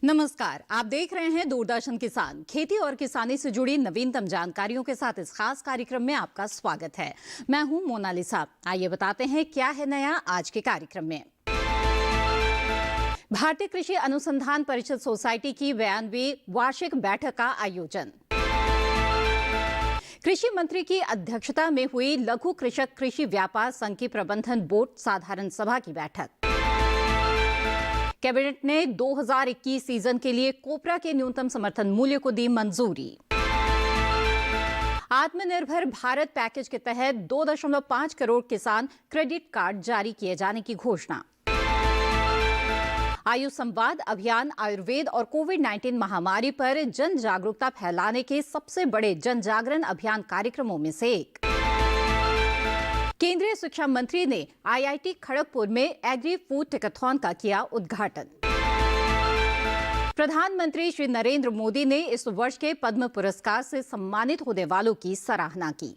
नमस्कार, आप देख रहे हैं दूरदर्शन किसान। खेती और किसानी से जुड़ी नवीनतम जानकारियों के साथ इस खास कार्यक्रम में आपका स्वागत है। मैं हूं मोनालिसा। आइए बताते हैं क्या है नया आज के कार्यक्रम में। भारतीय कृषि अनुसंधान परिषद सोसाइटी की 92वीं वार्षिक बैठक का आयोजन। कृषि मंत्री की अध्यक्षता में हुई लघु कृषक कृषि व्यापार संघ की प्रबंधन बोर्ड साधारण सभा की बैठक। कैबिनेट ने 2021 सीजन के लिए कोपरा के न्यूनतम समर्थन मूल्य को दी मंजूरी। आत्मनिर्भर भारत पैकेज के तहत 2.5 करोड़ किसान क्रेडिट कार्ड जारी किए जाने की घोषणा। आयु संवाद अभियान आयुर्वेद और कोविड-19 महामारी पर जन जागरूकता फैलाने के सबसे बड़े जन जागरण अभियान कार्यक्रमों में से एक। केंद्रीय शिक्षा मंत्री ने आईआईटी खड़गपुर में एग्री फूड टेकाथॉन का किया उद्घाटन। प्रधानमंत्री श्री नरेंद्र मोदी ने इस वर्ष के पद्म पुरस्कार से सम्मानित होने वालों की सराहना की।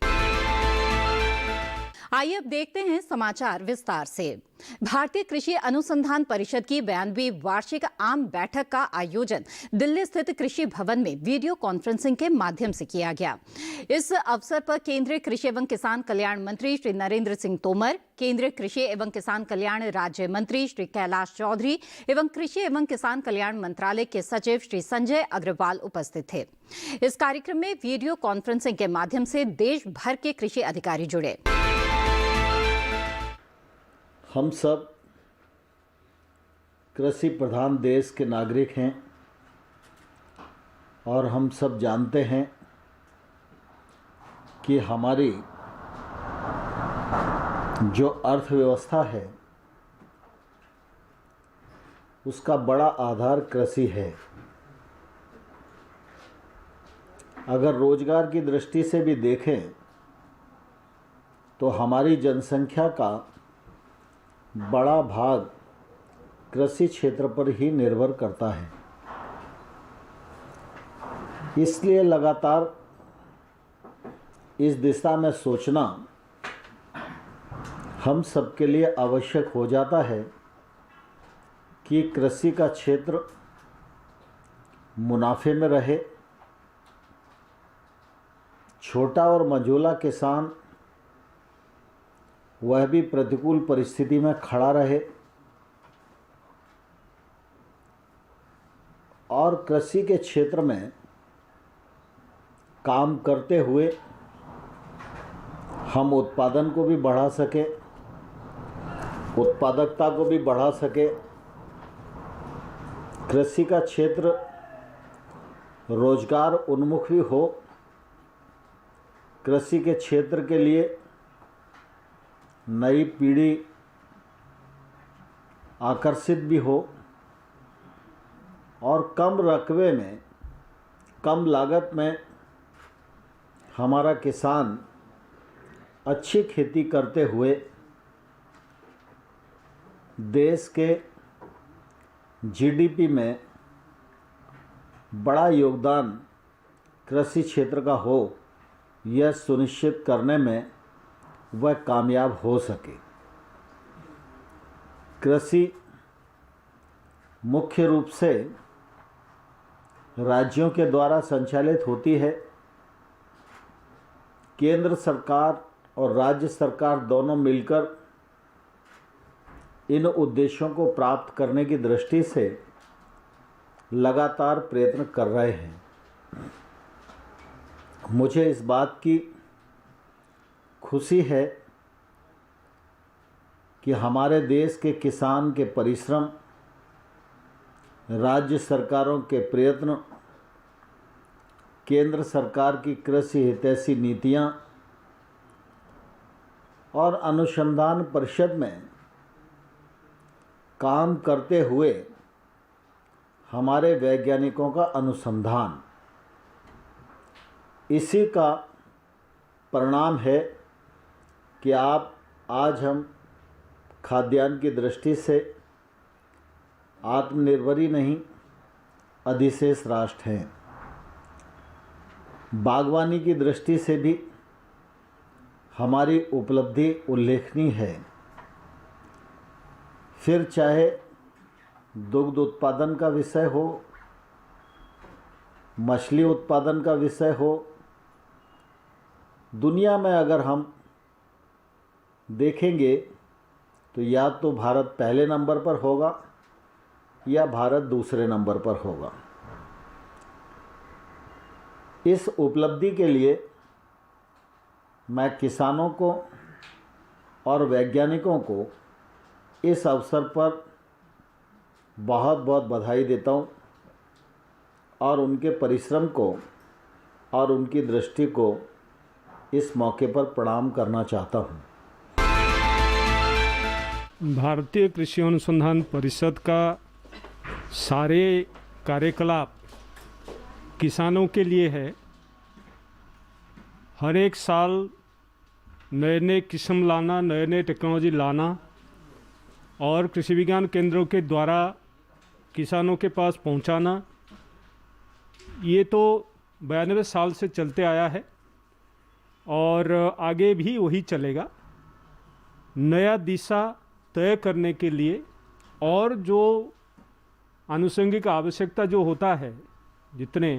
आइए अब देखते हैं समाचार विस्तार से। भारतीय कृषि अनुसंधान परिषद की 92वीं वार्षिक आम बैठक का आयोजन दिल्ली स्थित कृषि भवन में वीडियो कॉन्फ्रेंसिंग के माध्यम से किया गया। इस अवसर पर केंद्रीय कृषि एवं किसान कल्याण मंत्री श्री नरेंद्र सिंह तोमर, केंद्रीय कृषि एवं किसान कल्याण राज्य मंत्री श्री कैलाश चौधरी एवं कृषि एवं किसान कल्याण मंत्रालय के सचिव श्री संजय अग्रवाल उपस्थित थे। इस कार्यक्रम में वीडियो कॉन्फ्रेंसिंग के माध्यम से देश भर के कृषि अधिकारी जुड़े। हम सब कृषि प्रधान देश के नागरिक हैं और हम सब जानते हैं कि हमारी जो अर्थव्यवस्था है उसका बड़ा आधार कृषि है। अगर रोजगार की दृष्टि से भी देखें तो हमारी जनसंख्या का बड़ा भाग कृषि क्षेत्र पर ही निर्भर करता है। इसलिए लगातार इस दिशा में सोचना हम सबके लिए आवश्यक हो जाता है कि कृषि का क्षेत्र मुनाफे में रहे, छोटा और मझोला किसान वह भी प्रतिकूल परिस्थिति में खड़ा रहे और कृषि के क्षेत्र में काम करते हुए हम उत्पादन को भी बढ़ा सके, उत्पादकता को भी बढ़ा सके। कृषि का क्षेत्र रोजगार उन्मुख भी हो, कृषि के क्षेत्र के लिए नई पीढ़ी आकर्षित भी हो और कम रकबे में, कम लागत में हमारा किसान अच्छी खेती करते हुए देश के जीडीपी में बड़ा योगदान कृषि क्षेत्र का हो, यह सुनिश्चित करने में वह कामयाब हो सके। कृषि मुख्य रूप से राज्यों के द्वारा संचालित होती है। केंद्र सरकार और राज्य सरकार दोनों मिलकर इन उद्देश्यों को प्राप्त करने की दृष्टि से लगातार प्रयत्न कर रहे हैं। मुझे इस बात की खुशी है कि हमारे देश के किसान के परिश्रम, राज्य सरकारों के प्रयत्न, केंद्र सरकार की कृषि हितैषी नीतियां और अनुसंधान परिषद में काम करते हुए हमारे वैज्ञानिकों का अनुसंधान, इसी का परिणाम है कि आज हम खाद्यान्न की दृष्टि से आत्मनिर्भर ही नहीं, अधिशेष राष्ट्र हैं। बागवानी की दृष्टि से भी हमारी उपलब्धि उल्लेखनीय है। फिर चाहे दुग्ध उत्पादन का विषय हो, मछली उत्पादन का विषय हो, दुनिया में अगर हम देखेंगे तो या तो भारत पहले नंबर पर होगा या भारत दूसरे नंबर पर होगा। इस उपलब्धि के लिए मैं किसानों को और वैज्ञानिकों को इस अवसर पर बहुत बहुत बधाई देता हूँ और उनके परिश्रम को और उनकी दृष्टि को इस मौके पर प्रणाम करना चाहता हूँ। भारतीय कृषि अनुसंधान परिषद का सारे कार्यकलाप किसानों के लिए है। हर एक साल नए नए किस्म लाना, नए नए टेक्नोलॉजी लाना और कृषि विज्ञान केंद्रों के द्वारा किसानों के पास पहुंचाना, ये तो 92 साल से चलते आया है और आगे भी वही चलेगा। नया दिशा तय करने के लिए और जो आनुषंगिक आवश्यकता जो होता है जितने,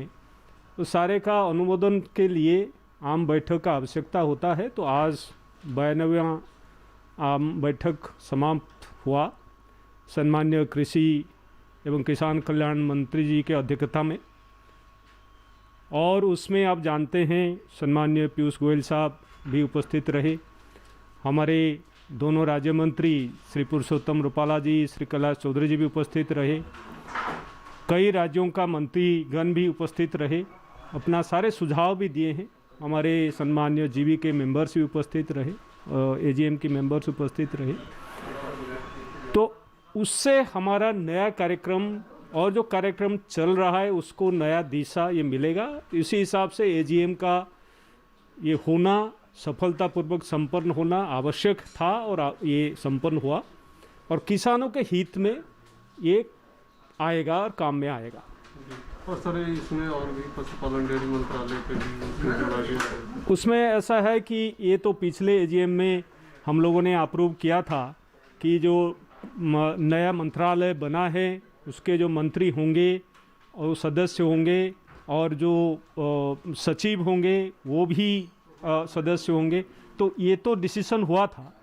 तो सारे का अनुमोदन के लिए आम बैठक का आवश्यकता होता है। तो आज 92वां आम बैठक समाप्त हुआ सम्मान्य कृषि एवं किसान कल्याण मंत्री जी के अध्यक्षता में, और उसमें आप जानते हैं सम्मान्य पीयूष गोयल साहब भी उपस्थित रहे। हमारे दोनों राज्य मंत्री श्री पुरुषोत्तम रूपाला जी, श्री कैलाश चौधरी जी भी उपस्थित रहे। कई राज्यों का मंत्रीगण भी उपस्थित रहे, अपना सारे सुझाव भी दिए हैं। हमारे सम्मान्य जीवी के मेंबर्स भी उपस्थित रहे, एजीएम के मेंबर्स उपस्थित रहे। तो उससे हमारा नया कार्यक्रम और जो कार्यक्रम चल रहा है उसको नया दिशा ये मिलेगा। इसी हिसाब से एजीएम का ये होना, सफलतापूर्वक संपन्न होना आवश्यक था और ये संपन्न हुआ और किसानों के हित में ये आएगा और काम में आएगा। और सर इसमें और भी पशुपालन डेयरी मंत्रालय के भी उसमें ऐसा है कि ये तो पिछले एजीएम में हम लोगों ने अप्रूव किया था कि जो नया मंत्रालय बना है उसके जो मंत्री होंगे और सदस्य होंगे और जो सचिव होंगे वो भी सदस्य होंगे। तो ये तो डिसीजन हुआ था,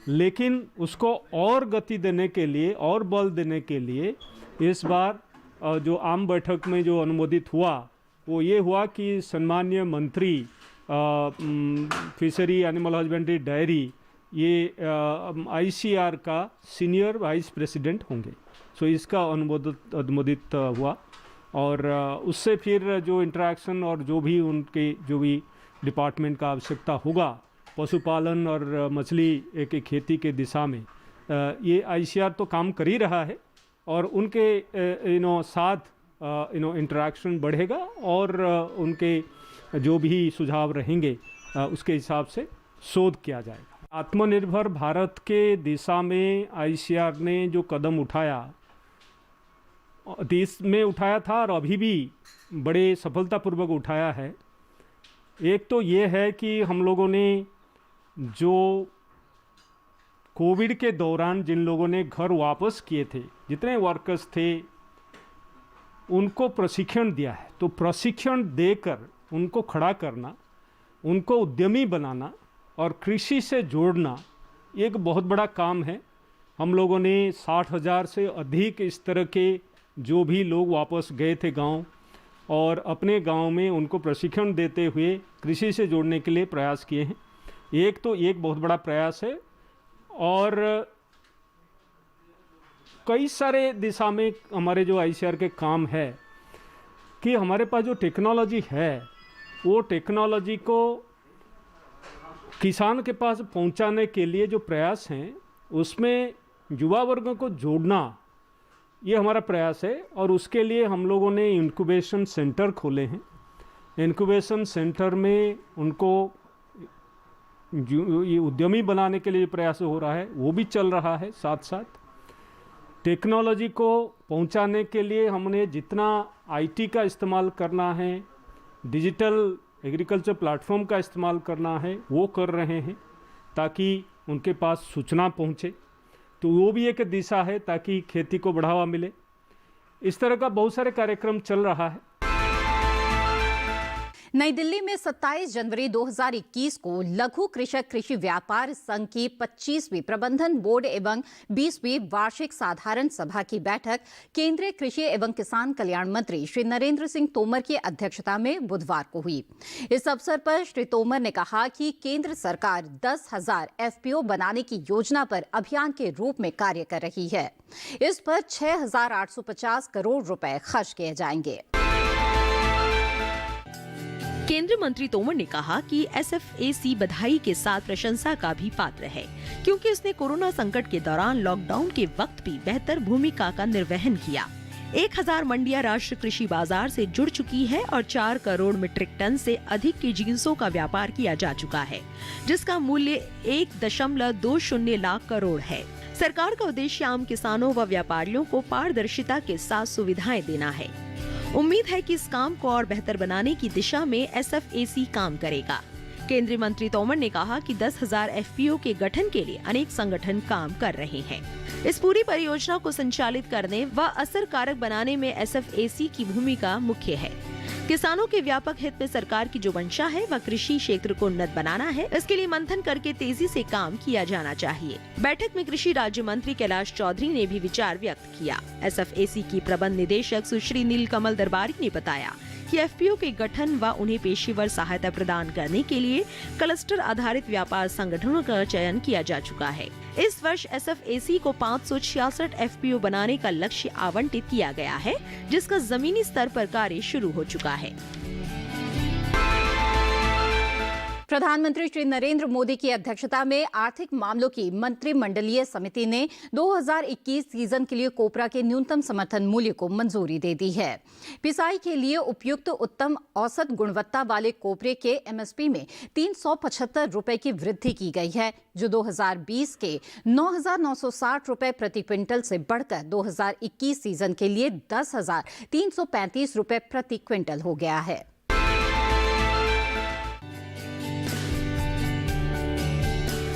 लेकिन उसको और गति देने के लिए और बल देने के लिए इस बार जो आम बैठक में जो अनुमोदित हुआ वो ये हुआ कि सम्मान्य मंत्री फिशरी एनिमल हस्बेंड्री डेयरी ये आईसीआर का सीनियर वाइस प्रेसिडेंट होंगे। सो इसका अनुमोदित हुआ और उससे फिर जो इंटरेक्शन और जो भी डिपार्टमेंट का आवश्यकता होगा पशुपालन और मछली की खेती के दिशा में, ये आईसीआर तो काम कर ही रहा है और उनके साथ इंटरेक्शन बढ़ेगा और उनके जो भी सुझाव रहेंगे उसके हिसाब से शोध किया जाएगा। आत्मनिर्भर भारत के दिशा में आईसीआर ने जो कदम उठाया, देश में उठाया था और अभी भी बड़े सफलतापूर्वक उठाया है। एक तो ये है कि हम लोगों ने जो कोविड के दौरान जिन लोगों ने घर वापस किए थे, जितने वर्कर्स थे, उनको प्रशिक्षण दिया है। तो प्रशिक्षण देकर उनको खड़ा करना, उनको उद्यमी बनाना और कृषि से जोड़ना एक बहुत बड़ा काम है। हम लोगों ने 60,000 से अधिक इस तरह के जो भी लोग वापस गए थे गांव और अपने गांव में उनको प्रशिक्षण देते हुए कृषि से जोड़ने के लिए प्रयास किए हैं। एक बहुत बड़ा प्रयास है और कई सारे दिशा में हमारे जो आईसीआर के काम है कि हमारे पास जो टेक्नोलॉजी है वो टेक्नोलॉजी को किसान के पास पहुंचाने के लिए जो प्रयास हैं उसमें युवा वर्गों को जोड़ना, ये हमारा प्रयास है। और उसके लिए हम लोगों ने इंक्यूबेशन सेंटर खोले हैं। इंक्यूबेशन सेंटर में उनको ये उद्यमी बनाने के लिए प्रयास हो रहा है, वो भी चल रहा है। साथ साथ टेक्नोलॉजी को पहुंचाने के लिए हमने जितना आईटी का इस्तेमाल करना है, डिजिटल एग्रीकल्चर प्लेटफॉर्म का इस्तेमाल करना है, वो कर रहे हैं ताकि उनके पास सूचना पहुंचे। तो वो भी एक दिशा है ताकि खेती को बढ़ावा मिले। इस तरह का बहुत सारे कार्यक्रम चल रहा है। नई दिल्ली में 27 जनवरी 2021 को लघु कृषक कृषि व्यापार संघ की 25वीं प्रबंधन बोर्ड एवं 20वीं वार्षिक साधारण सभा की बैठक केंद्रीय कृषि एवं किसान कल्याण मंत्री श्री नरेंद्र सिंह तोमर की अध्यक्षता में बुधवार को हुई। इस अवसर पर श्री तोमर ने कहा कि केंद्र सरकार 10,000 एफपीओ बनाने की योजना पर अभियान के रूप में कार्य कर रही है। इस पर 6,850 करोड़ रुपए खर्च किए जाएंगे। केंद्रीय मंत्री तोमर ने कहा कि एसएफएसी बधाई के साथ प्रशंसा का भी पात्र है, क्योंकि उसने कोरोना संकट के दौरान लॉकडाउन के वक्त भी बेहतर भूमिका का निर्वहन किया। 1,000 मंडियां राष्ट्रीय कृषि बाजार से जुड़ चुकी है और 4 करोड़ मीट्रिक टन से अधिक की जिंसों का व्यापार किया जा चुका है, जिसका मूल्य 1.20 लाख करोड़ है। सरकार का उद्देश्य आम किसानों व व्यापारियों को पारदर्शिता के साथ सुविधाएं देना है। उम्मीद है कि इस काम को और बेहतर बनाने की दिशा में एसएफएसी काम करेगा। केंद्रीय मंत्री तोमर ने कहा कि 10,000 एफपीओ के गठन के लिए अनेक संगठन काम कर रहे हैं। इस पूरी परियोजना को संचालित करने व असरकारक बनाने में एसएफएसी की भूमिका मुख्य है। किसानों के व्यापक हित में सरकार की जो मंशा है वह कृषि क्षेत्र को उन्नत बनाना है। इसके लिए मंथन करके तेजी से काम किया जाना चाहिए। बैठक में कृषि राज्य मंत्री कैलाश चौधरी ने भी विचार व्यक्त किया। एसएफएसी की प्रबंध निदेशक सुश्री नीलकमल दरबारी ने बताया कि एफपीओ के गठन व उन्हें पेशेवर सहायता प्रदान करने के लिए क्लस्टर आधारित व्यापार संगठनों का चयन किया जा चुका है। इस वर्ष एसएफएसी को 566 एफपीओ बनाने का लक्ष्य आवंटित किया गया है, जिसका जमीनी स्तर पर कार्य शुरू हो चुका है। प्रधानमंत्री श्री नरेंद्र मोदी की अध्यक्षता में आर्थिक मामलों की मंत्रिमंडलीय समिति ने 2021 सीजन के लिए कोपरा के न्यूनतम समर्थन मूल्य को मंजूरी दे दी है। पिसाई के लिए उपयुक्त उत्तम औसत गुणवत्ता वाले कोपरे के एमएसपी में 375 रुपए की वृद्धि की गई है, जो 2020 के 9,960 रुपए प्रति क्विंटल से बढ़कर 2021 सीजन के लिए 10,335 रुपए प्रति क्विंटल हो गया है।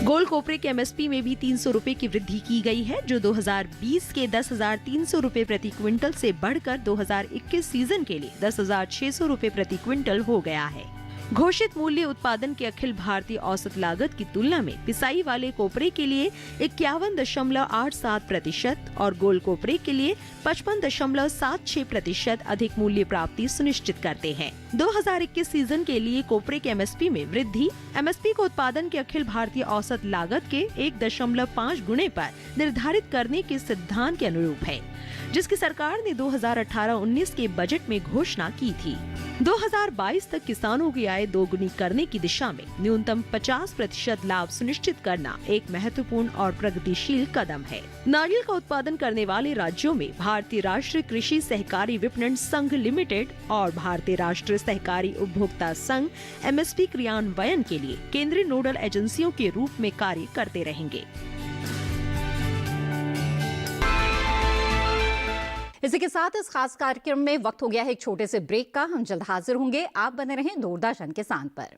गोल कोपरे के एमएसपी में भी 300 रुपए की वृद्धि की गई है, जो 2020 के 10,300 रुपए प्रति क्विंटल से बढ़कर 2021 सीजन के लिए 10,600 रुपए प्रति क्विंटल हो गया है। घोषित मूल्य उत्पादन के अखिल भारतीय औसत लागत की तुलना में पिसाई वाले कोपरे के लिए 51.87% और गोल कोपरे के लिए 55.76% अधिक मूल्य प्राप्ति सुनिश्चित करते हैं। 2021 सीजन के लिए कोपरे के एमएसपी में वृद्धि एमएसपी को उत्पादन के अखिल भारतीय औसत लागत के 1.5 गुणे पर निर्धारित करने के सिद्धांत के अनुरूप है, जिसकी सरकार ने 2018-19 के बजट में घोषणा की थी। 2022 तक किसानों की आय दोगुनी करने की दिशा में न्यूनतम 50% लाभ सुनिश्चित करना एक महत्वपूर्ण और प्रगतिशील कदम है। नारियल का उत्पादन करने वाले राज्यों में भारतीय राष्ट्रीय कृषि सहकारी विपणन संघ लिमिटेड और भारतीय राष्ट्रीय सहकारी उपभोक्ता संघ एमएसपी क्रियान्वयन के लिए केंद्रीय नोडल एजेंसियों के रूप में कार्य करते रहेंगे। इसी के साथ इस खास कार्यक्रम में वक्त हो गया है एक छोटे से ब्रेक का। हम जल्द हाजिर होंगे। आप बने रहें दूरदर्शन किसान पर।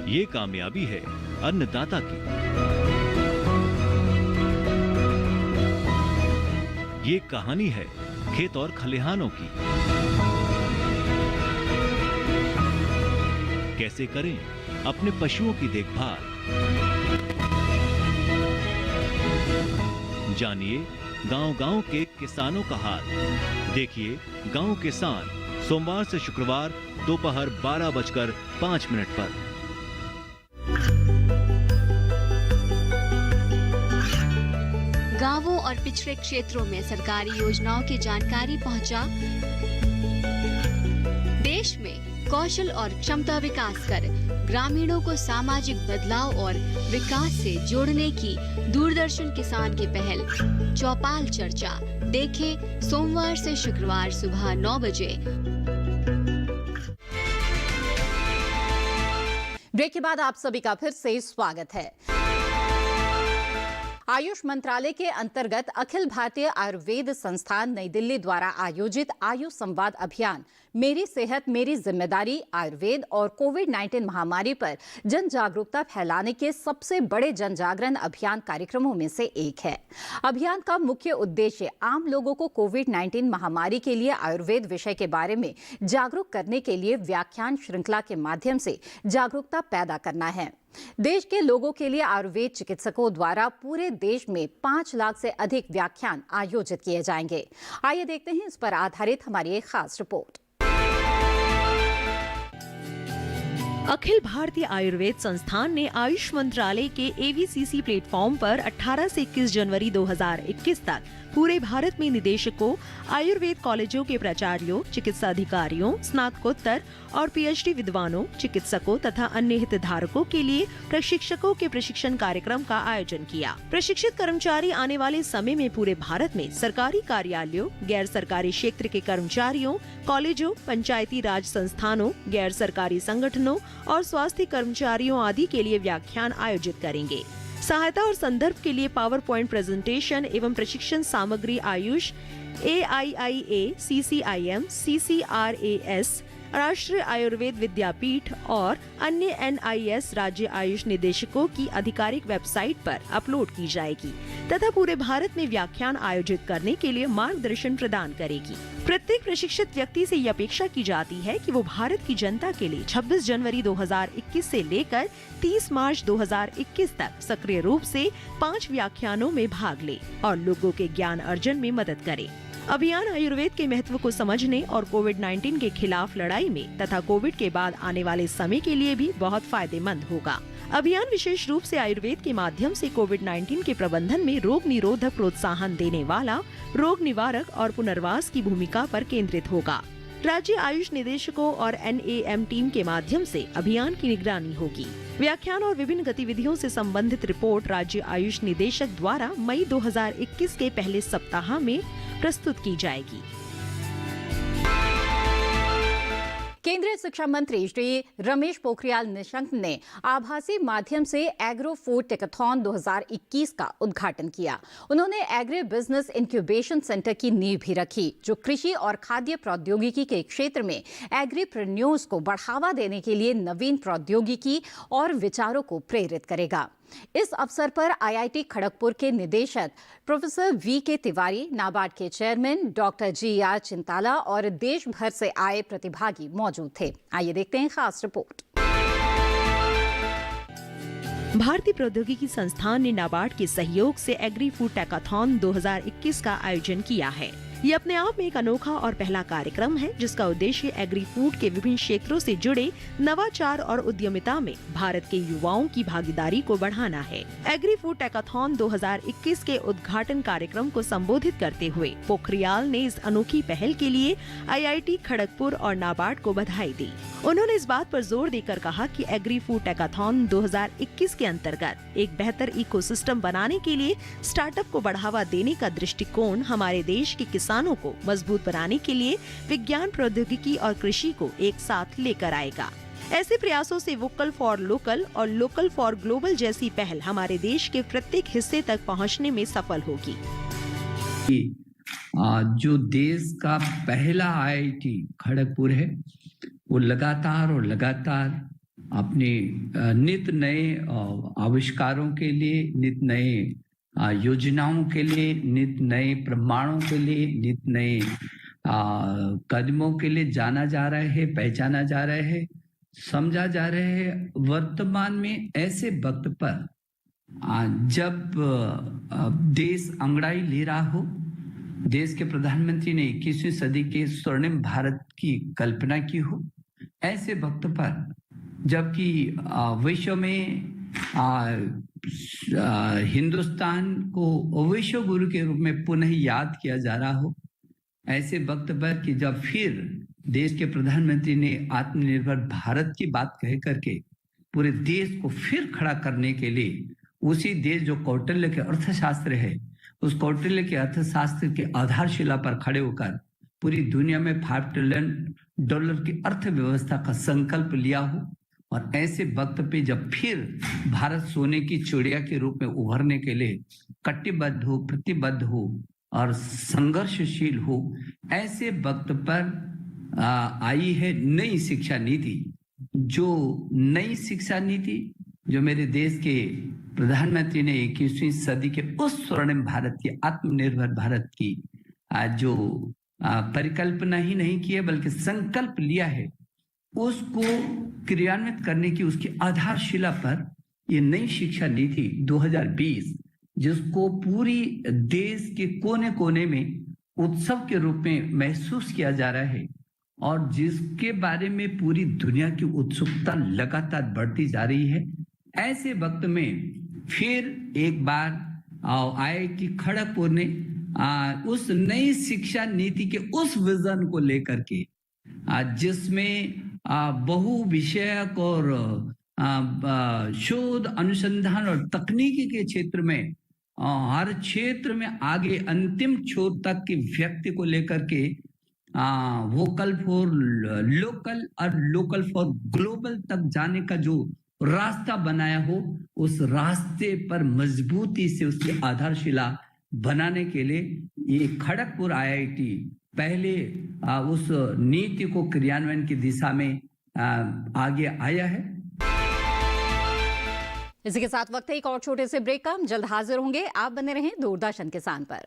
ये कामयाबी है अन्नदाता की, ये कहानी है खेत और खलिहानों की। कैसे करें अपने पशुओं की देखभाल, जानिए गांव-गांव के किसानों का हाल। देखिए गांव किसान सोमवार से शुक्रवार दोपहर 12:05 पर। गांवों और पिछड़े क्षेत्रों में सरकारी योजनाओं की जानकारी पहुंचा। देश में कौशल और क्षमता विकास कर ग्रामीणों को सामाजिक बदलाव और विकास से जोड़ने की दूरदर्शन किसान की पहल चौपाल चर्चा देखें सोमवार से शुक्रवार सुबह 9 बजे। ब्रेक के बाद आप सभी का फिर से स्वागत है। आयुष मंत्रालय के अंतर्गत अखिल भारतीय आयुर्वेद संस्थान नई दिल्ली द्वारा आयोजित आयुष संवाद अभियान मेरी सेहत मेरी जिम्मेदारी आयुर्वेद और कोविड-19 महामारी पर जन जागरूकता फैलाने के सबसे बड़े जन जागरण अभियान कार्यक्रमों में से एक है। अभियान का मुख्य उद्देश्य आम लोगों को कोविड-19 महामारी के लिए आयुर्वेद विषय के बारे में जागरूक करने के लिए व्याख्यान श्रृंखला के माध्यम से जागरूकता पैदा करना है। देश के लोगों के लिए आयुर्वेद चिकित्सकों द्वारा पूरे देश में 5 लाख से अधिक व्याख्यान आयोजित किए जाएंगे। आइए देखते हैं इस पर आधारित हमारी एक खास रिपोर्ट। अखिल भारतीय आयुर्वेद संस्थान ने आयुष मंत्रालय के AVCC प्लेटफॉर्म पर 18 से 21 जनवरी 2021 तक पूरे भारत में निदेशकों, आयुर्वेद कॉलेजों के प्राचार्यों, चिकित्सा अधिकारियों, स्नातकोत्तर और PhD विद्वानों, चिकित्सकों तथा अन्य हितधारकों के लिए प्रशिक्षकों के प्रशिक्षण कार्यक्रम का आयोजन किया। प्रशिक्षित कर्मचारी आने वाले समय में पूरे भारत में सरकारी कार्यालयों, गैर सरकारी क्षेत्र के कर्मचारियों, कॉलेजों, पंचायती राज संस्थानों, गैर सरकारी संगठनों और स्वास्थ्य कर्मचारियों आदि के लिए व्याख्यान आयोजित करेंगे। सहायता और संदर्भ के लिए पावर पॉइंट प्रेजेंटेशन एवं प्रशिक्षण सामग्री आयुष AIIA, CCIM, CCRAS, राष्ट्रीय आयुर्वेद विद्यापीठ और अन्य NIS राज्य आयुष निदेशकों की आधिकारिक वेबसाइट पर अपलोड की जाएगी तथा पूरे भारत में व्याख्यान आयोजित करने के लिए मार्गदर्शन प्रदान करेगी। प्रत्येक प्रशिक्षित व्यक्ति से ये अपेक्षा की जाती है कि वो भारत की जनता के लिए 26 जनवरी 2021 से लेकर 30 मार्च 2021 तक सक्रिय रूप से 5 व्याख्यानों में भाग ले और लोगों के ज्ञान अर्जन में मदद करे। अभियान आयुर्वेद के महत्व को समझने और कोविड-19 के खिलाफ लड़ाई में तथा कोविड के बाद आने वाले समय के लिए भी बहुत फायदेमंद होगा। अभियान विशेष रूप से आयुर्वेद के माध्यम से कोविड-19 के प्रबंधन में रोग निरोधक प्रोत्साहन देने वाला, रोग निवारक और पुनर्वास की भूमिका पर केंद्रित होगा। राज्य आयुष निदेशकों और NAM टीम के माध्यम से अभियान की निगरानी होगी। व्याख्यान और विभिन्न गतिविधियों से संबंधित रिपोर्ट राज्य आयुष निदेशक द्वारा मई 2021 के पहले सप्ताह में प्रस्तुत की जाएगी। केंद्रीय शिक्षा मंत्री श्री रमेश पोखरियाल निशंक ने आभासी माध्यम से एग्रो फूड टेकाथॉन 2021 का उद्घाटन किया। उन्होंने एग्री बिजनेस इंक्यूबेशन सेंटर की नींव भी रखी, जो कृषि और खाद्य प्रौद्योगिकी के क्षेत्र में एग्रीप्रेन्योर्स को बढ़ावा देने के लिए नवीन प्रौद्योगिकी और विचारों को प्रेरित करेगा। इस अवसर पर IIT खड़गपुर के निदेशक प्रोफेसर VK तिवारी, नाबार्ड के चेयरमैन डॉक्टर GR चिंताला और देश भर से आए प्रतिभागी मौजूद थे। आइए देखते हैं खास रिपोर्ट। भारतीय प्रौद्योगिकी संस्थान ने नाबार्ड के सहयोग से एग्री फूड टेकाथॉन 2021 का आयोजन किया है। ये अपने आप में एक अनोखा और पहला कार्यक्रम है, जिसका उद्देश्य एग्री फूड के विभिन्न क्षेत्रों से जुड़े नवाचार और उद्यमिता में भारत के युवाओं की भागीदारी को बढ़ाना है। एग्री फूड टेकाथॉन 2021 के उद्घाटन कार्यक्रम को संबोधित करते हुए पोखरियाल ने इस अनोखी पहल के लिए IIT खड़गपुर और नाबार्ड को बधाई दी। उन्होंने इस बात पर जोर देकर कहा कि एग्री फूड टेकाथॉन 2021 के अंतर्गत एक बेहतर इकोसिस्टम बनाने के लिए स्टार्टअप को बढ़ावा देने का दृष्टिकोण हमारे देश के किसानों को मजबूत बनाने के लिए विज्ञान, प्रौद्योगिकी और कृषि को एक साथ लेकर आएगा। ऐसे प्रयासों से वोकल फॉर लोकल और लोकल फॉर ग्लोबल जैसी पहल हमारे देश के प्रत्येक हिस्से तक पहुंचने में सफल होगी। जो देश का पहला IIT खड़गपुर है, वो लगातार अपने नित नए आविष्कारों के लिए, नित नए योजनाओं के लिए, नित नए प्रमाणों के लिए, नित नए कदमों के लिए जाना जा रहा है, पहचाना जा रहा है, समझा जा रहा है। वर्तमान में ऐसे वक्त पर जब देश अंगड़ाई ले रहा हो, देश के प्रधानमंत्री ने 21वीं सदी के स्वर्णिम भारत की कल्पना की हो, ऐसे वक्त पर जबकि विश्व में हिंदुस्तान को विश्व गुरु के रूप में पुनः याद किया जा रहा हो, ऐसे वक्त पर कि जब फिर देश के प्रधानमंत्री ने आत्मनिर्भर भारत की बात कह करके पूरे देश को फिर खड़ा करने के लिए उसी देश जो कौटिल्य के अर्थशास्त्र है, उस कौटिल्य के अर्थशास्त्र के आधारशिला पर खड़े होकर पूरी दुनिया में $5 ट्रिलियन की अर्थव्यवस्था का संकल्प लिया हो और ऐसे वक्त पे जब फिर भारत सोने की चिड़िया के रूप में उभरने के लिए कटिबद्ध हो, प्रतिबद्ध हो और संघर्षशील हो, ऐसे वक्त पर आई है नई शिक्षा नीति। जो नई शिक्षा नीति जो मेरे देश के प्रधानमंत्री ने 21वीं सदी के उस स्वर्णिम भारत की, आत्मनिर्भर भारत की जो परिकल्पना ही नहीं की है बल्कि संकल्प लिया है, उसको क्रियान्वित करने की उसकी आधारशिला पर ये नई शिक्षा नीति 2020, जिसको पूरी देश के कोने कोने में उत्सव के रूप में महसूस किया जा रहा है और जिसके बारे में पूरी दुनिया की उत्सुकता लगातार बढ़ती जा रही है, ऐसे वक्त में फिर एक बार IIT खड़गपुर ने उस नई शिक्षा नीति के उस विजन को लेकर के जिसमें बहु विषयक और शोध अनुसंधान और तकनीकी के क्षेत्र में हर क्षेत्र में आगे अंतिम छोर तक के व्यक्ति को लेकर के वोकल फॉर लोकल और लोकल फॉर ग्लोबल तक जाने का जो रास्ता बनाया हो, उस रास्ते पर मजबूती से उसकी आधारशिला बनाने के लिए ये खड़गपुर IIT पहले उस नीति को क्रियान्वयन की दिशा में आगे आया है। इसी के साथ वक्त है एक और छोटे से ब्रेक का। हम जल्द हाजिर होंगे। आप बने रहें दूरदर्शन किसान पर।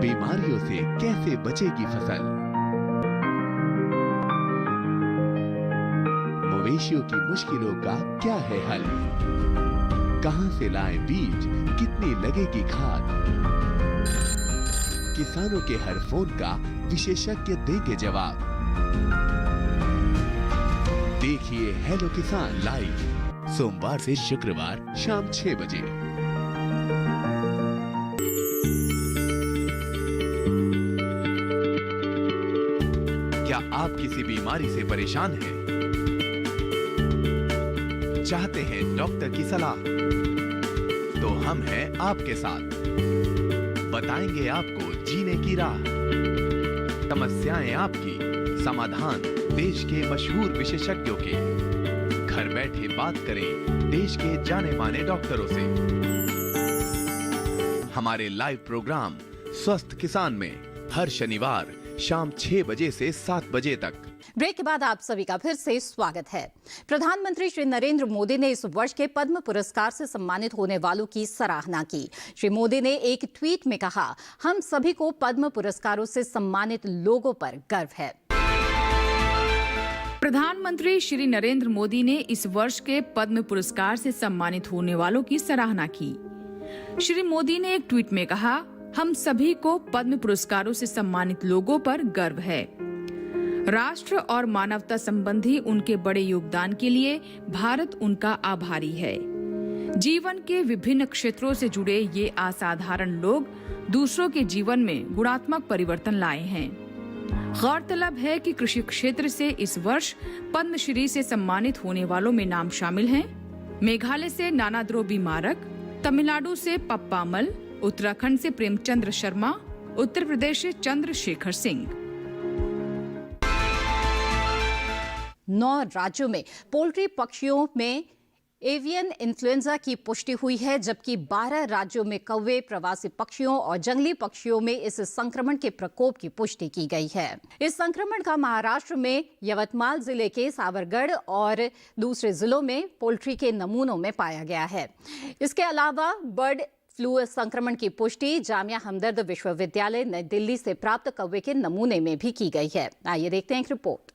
बीमारियों से कैसे बचेगी फसल? मवेशियों की मुश्किलों का क्या है हल? कहां से लाएं बीज, कितनी लगेगी खाद? किसानों के हर फोन का विशेषज्ञ देंगे जवाब। देखिए हेलो किसान लाइव सोमवार से शुक्रवार शाम 6 बजे। क्या आप किसी बीमारी से परेशान हैं? चाहते हैं डॉक्टर की सलाह? तो हम हैं आपके साथ, बताएंगे आपको जीने की राह। समस्याएं आपकी, समाधान देश के मशहूर विशेषज्ञों के। घर बैठे बात करें देश के जाने माने डॉक्टरों से। हमारे लाइव प्रोग्राम स्वस्थ किसान में हर शनिवार शाम 6 बजे से 7 बजे तक। ब्रेक के बाद आप सभी का फिर से स्वागत है। प्रधानमंत्री श्री नरेंद्र मोदी ने इस वर्ष के पद्म पुरस्कार से सम्मानित होने वालों की सराहना की। श्री मोदी ने एक ट्वीट में कहा, हम सभी को पद्म पुरस्कारों से सम्मानित लोगों पर गर्व है। प्रधानमंत्री श्री नरेंद्र मोदी ने इस वर्ष के पद्म पुरस्कार से सम्मानित होने वालों की सराहना की। श्री मोदी ने एक ट्वीट में कहा, हम सभी को पद्म पुरस्कारों से सम्मानित लोगों पर गर्व है। राष्ट्र और मानवता संबंधी उनके बड़े योगदान के लिए भारत उनका आभारी है। जीवन के विभिन्न क्षेत्रों से जुड़े ये असाधारण लोग दूसरों के जीवन में गुणात्मक परिवर्तन लाए हैं। गौरतलब है कि कृषि क्षेत्र से इस वर्ष पद्मश्री से सम्मानित होने वालों में नाम शामिल हैं मेघालय से नाना द्रोबी मारक, तमिलनाडु से पप्पामल, उत्तराखंड से प्रेमचंद्र शर्मा, उत्तर प्रदेश से चंद्रशेखर सिंह। 9 राज्यों में पोल्ट्री पक्षियों में एवियन इन्फ्लुएंजा की पुष्टि हुई है, जबकि 12 राज्यों में कौवे, प्रवासी पक्षियों और जंगली पक्षियों में इस संक्रमण के प्रकोप की पुष्टि की गई है। इस संक्रमण का महाराष्ट्र में यवतमाल जिले के सावरगढ़ और दूसरे जिलों में पोल्ट्री के नमूनों में पाया गया है। इसके अलावा बर्ड फ्लू संक्रमण की पुष्टि जामिया हमदर्द विश्वविद्यालय नई दिल्ली से प्राप्त कौवे के नमूने में भी की गई है। आइए देखते हैं एक रिपोर्ट।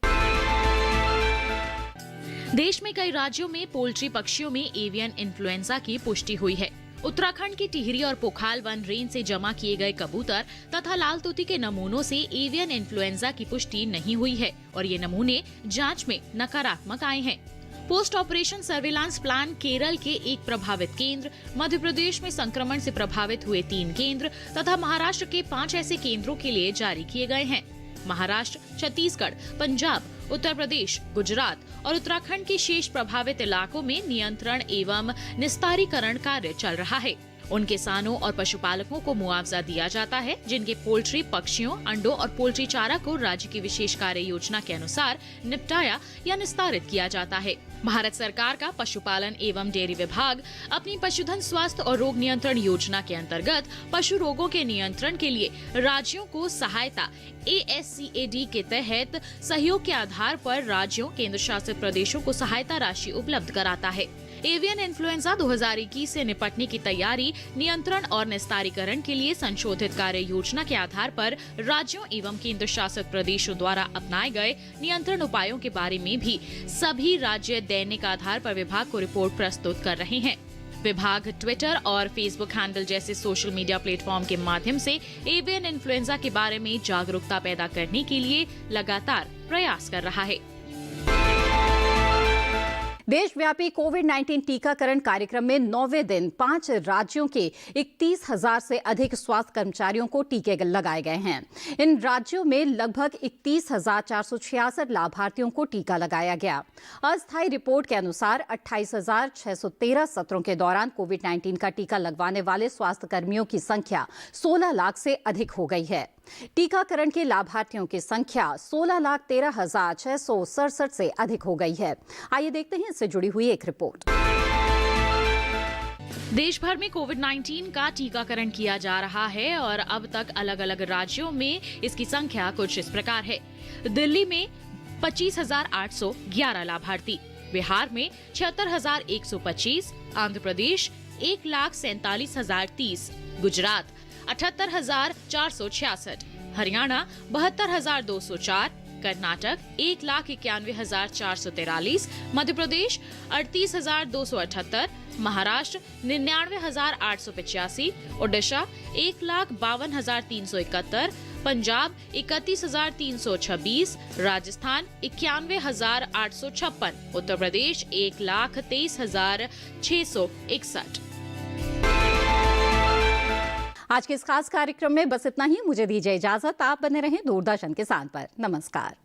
देश में कई राज्यों में पोल्ट्री पक्षियों में एवियन इन्फ्लुएंजा की पुष्टि हुई है। उत्तराखंड की टिहरी और पोखाल वन रेंज से जमा किए गए कबूतर तथा लाल तोती के नमूनों से एवियन इन्फ्लुएंजा की पुष्टि नहीं हुई है और ये नमूने जांच में नकारात्मक आए हैं। Post operation surveillance plan Kerala के एक प्रभावित केंद्र, मध्य प्रदेश में संक्रमण से प्रभावित हुए 3 केंद्र तथा महाराष्ट्र के 5 ऐसे केंद्रों के लिए जारी किए गए हैं। महाराष्ट्र, छत्तीसगढ़, पंजाब, उत्तर प्रदेश, गुजरात और उत्तराखंड के शेष प्रभावित इलाकों में नियंत्रण एवं निस्तारीकरण कार्य चल रहा है। उन किसानों और पशुपालकों को मुआवजा दिया जाता है जिनके पोल्ट्री, पक्षियों, अंडों और पोल्ट्री चारा को राज्य की विशेष कार्य योजना के अनुसार निपटाया या निस्तारित किया जाता है। भारत सरकार का पशुपालन एवं डेयरी विभाग अपनी पशुधन स्वास्थ्य और रोग नियंत्रण योजना के अंतर्गत पशु रोगों के नियंत्रण के लिए राज्यों को सहायता ASCAD के तहत सहयोग के आधार पर राज्यों, केंद्र शासित प्रदेशों को सहायता राशि उपलब्ध कराता है। एवियन इन्फ्लुएंजा 2021 से निपटने की तैयारी, नियंत्रण और निस्तारीकरण के लिए संशोधित कार्य योजना के आधार पर राज्यों एवं केंद्र शासित प्रदेशों द्वारा अपनाए गए नियंत्रण उपायों के बारे में भी सभी राज्य दैनिक आधार पर विभाग को रिपोर्ट प्रस्तुत कर रहे हैं। विभाग ट्विटर और फेसबुक हैंडल जैसे सोशल मीडिया प्लेटफॉर्म के माध्यम से एवियन इन्फ्लुएंजा के बारे में जागरूकता पैदा करने के लिए लगातार प्रयास कर रहा है। देशव्यापी कोविड-19 टीकाकरण कार्यक्रम में 9वें दिन 5 राज्यों के 31,000 से अधिक स्वास्थ्य कर्मचारियों को टीके लगाए गए हैं। इन राज्यों में लगभग 31,466 लाभार्थियों को टीका लगाया गया। अस्थायी रिपोर्ट के अनुसार 28,613 सत्रों के दौरान कोविड-19 का टीका लगवाने वाले स्वास्थ्य कर्मियों की संख्या 16 लाख से अधिक हो गई है। टीकाकरण के लाभार्थियों की संख्या 16,13,667 से अधिक हो गई है। आइए देखते हैं इससे जुड़ी हुई एक रिपोर्ट। देश भर में कोविड-19 का टीकाकरण किया जा रहा है और अब तक अलग अलग राज्यों में इसकी संख्या कुछ इस प्रकार है। दिल्ली में 25,811 लाभार्थी, बिहार में 76,125, आंध्र प्रदेश 1,47,030, गुजरात 78,466, हरियाणा 72,204, कर्नाटक 1,91,443, मध्य प्रदेश 38,278, महाराष्ट्र 99,885, ओडिशा 1,52,371, पंजाब 31,326, राजस्थान 91,856, उत्तर प्रदेश 1,23,661। आज के इस खास कार्यक्रम में बस इतना ही। मुझे दीजिए इजाजत। आप बने रहें दूरदर्शन किसान पर। नमस्कार।